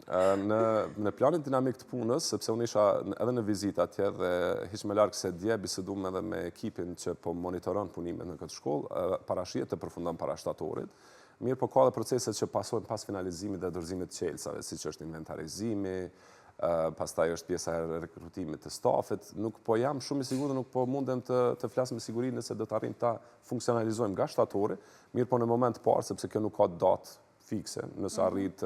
Në planin dinamik të punës, sepse unë isha edhe në vizita atje dhe hiq më larg se dje bisedum edhe me ekipin që po monitoron punimet në këtë shkollë, parashihet të përfundon para shtatorit. Mirë, po ka dhe proceset që pasojnë pas finalizimit dhe dorëzimit të qelsave, siç është inventarizimi, pastaj është pjesa e rekrutimit të stafit. Nuk po jam shumë i sigurt dhe nuk po mundem të flas me siguri nëse do të arrijmë ta funksionalizojmë nga shtatori, mirë po në moment parë, sepse kjo nuk ka datë fikse, nëse arrit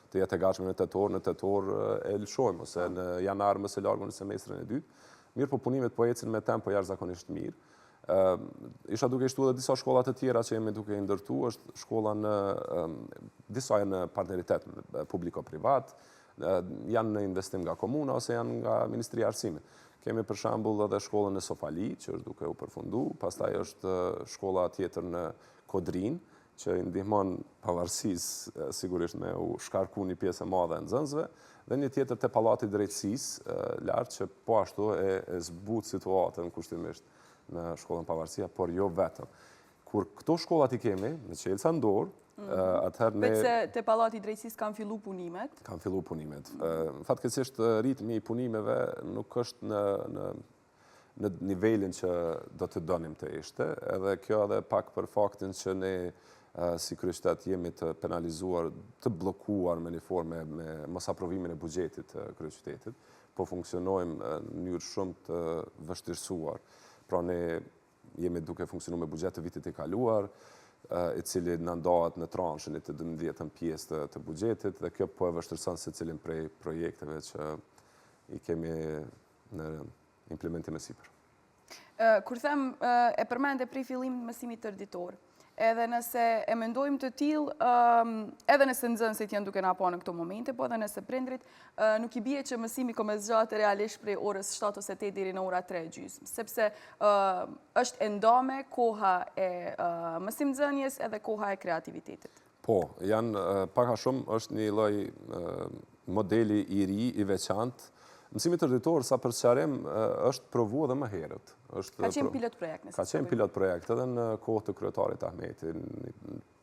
të jetë e gatshme në tetor e lëshojmë, ose në janar më së largu në semestrin e dytë. Mirë po punimet po ecin me tempo jashtëzakonisht mirë. Isha duke shtu edhe disa shkolla të tjera që jemi duke i ndërtu, është shkolla disa janë në partneritet publiko-privat, janë në investim nga komuna ose janë nga Ministria e Arsimit. Kemi për shembull edhe shkollën në Sofali, që është duke u përfundu, pastaj është shkolla tjetër në Kodrin, që i ndihmon pavarësisë sigurisht me u shkarku një pjesë e madhe e nxënësve, dhe një tjetër te Pallati i Drejtësisë, lart, që po ashtu e zbut situatën kushtimisht në shkollën Pavarësia, por jo vetëm. Kur këto shkollat i kemi, në Qelsa ndorë, atëherë ne... Vetëse te Pallati i Drejtësisë kanë fillu punimet? Kanë fillu punimet. Fatkeqësisht ritmi i punimeve nuk është në nivelin që do të donim të ishte, edhe kjo edhe pak për faktin që ne si kryeqytet jemi të penalizuar, të bllokuar me një formë me mos aprovimin e buxhetit të kryeqytetit, po funksionojmë në mënyrë shumë të vështirësuar. Pra ne jemi duke funksionu me buxhet të vitit i kaluar, i cili në ndahet në transhën e të 12 pjesë të buxhetit, dhe kjo po e vështirëson secilin prej projekteve që i kemi në implementim e sipër. Kur them e përmende prej fillimit mësimit tërditor, edhe nëse e mendojmë të tillë, edhe nëse nxënësit janë duke na pa në këto momente, po edhe nëse prindrit, nuk i bie që mësimi komezgjatë realisht prej orës 7 ose 8 deri në ora 3:30, sepse është endame koha e mësimdhënies edhe koha e kreativitetit. Po, janë pak a shumë është një lloj modeli i ri, i veçantë. Mësimi tërditor, sa për sqarim, është provu edhe më herët. Ka qenë pilot projekt? Ka qenë pilot projekt edhe në kohë të kryetarit Ahmeti,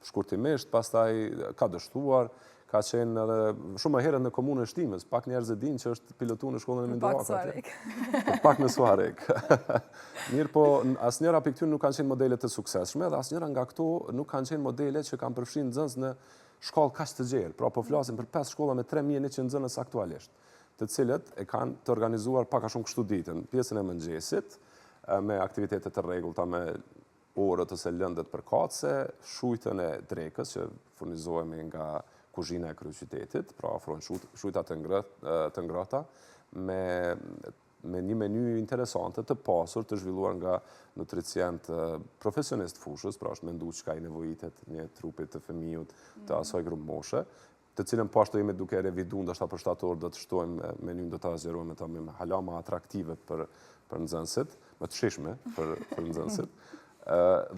shkurtimisht, pastaj ka dështuar, ka qenë edhe shumë më herët në komunën Shtimës, pak njerëz e dinë që është pilotuar në shkollën e Mindovakut. Pak në Suarek. Mirë po, asnjëra prej këtyre nuk kanë qenë modele të suksesshme, dhe asnjëra nga këto nuk kanë qenë modele që kanë përfshirë nxënës në shkollë kaq të gjerë. Pra po flasim për 5 shkolla me 3100 nxënës aktualisht, të cilët e kanë të organizuar pak a shumë kështu ditën, pjesën e mëngjesit, me aktivitete të rregullta, me orët ose lëndët përkatëse, shujtën e drekës, që furnizohemi nga kuzhina e kryeqytetit, pra ofrojnë shujta të ngrohta, me një menu interesante të pasur, të zhvilluar nga nutricient profesionist fushës, pra është mendu çka i nevojitet një trupit të fëmijët të asaj grup moshe, të cilën po ashtu jemi duke revidu, ndoshta për shtator do të shtojmë menyn, do të azgjerojmë të me hala më atraktive për nxënësit, më të shishme për nxënësit.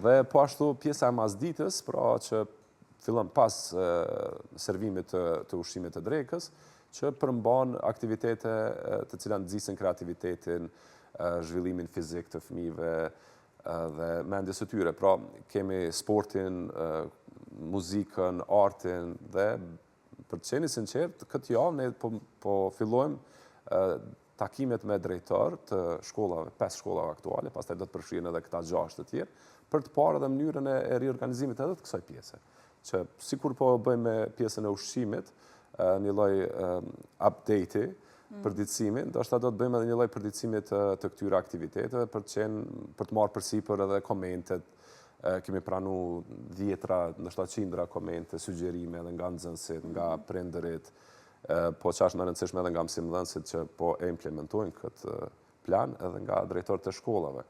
Dhe po ashtu pjesa e masditës, pra që fillon pas servimit të ushqimit të drekës, që përmban aktivitete të cilat nxisin kreativitetin, zhvillimin fizik të fëmijëve dhe mendjes së tyre. Pra kemi sportin, muzikën, artin, dhe për të qenë sinqert, këtë javë ne po fillojmë takimet me drejtor të shkollave, 5 shkollave aktuale, pastaj do të përfshihen edhe këta 6 të tjerë, për të parë edhe mënyrën e riorganizimit edhe të kësaj pjese. Që sikur po bëjmë me pjesën e ushqimit, një lloj update-i, përditësimi, ndoshta do të bëjmë edhe një lloj përditësimi të këtyre aktiviteteve për të marrë përsipër edhe komentet. Kemi pranu 10, ndoshta 100 komente, sugjerime edhe nga nxënësit, nga prindërit, po që është më rëndësishme edhe nga mësimdhënësit që po e implementojnë këtë plan, edhe nga drejtorët e shkollave.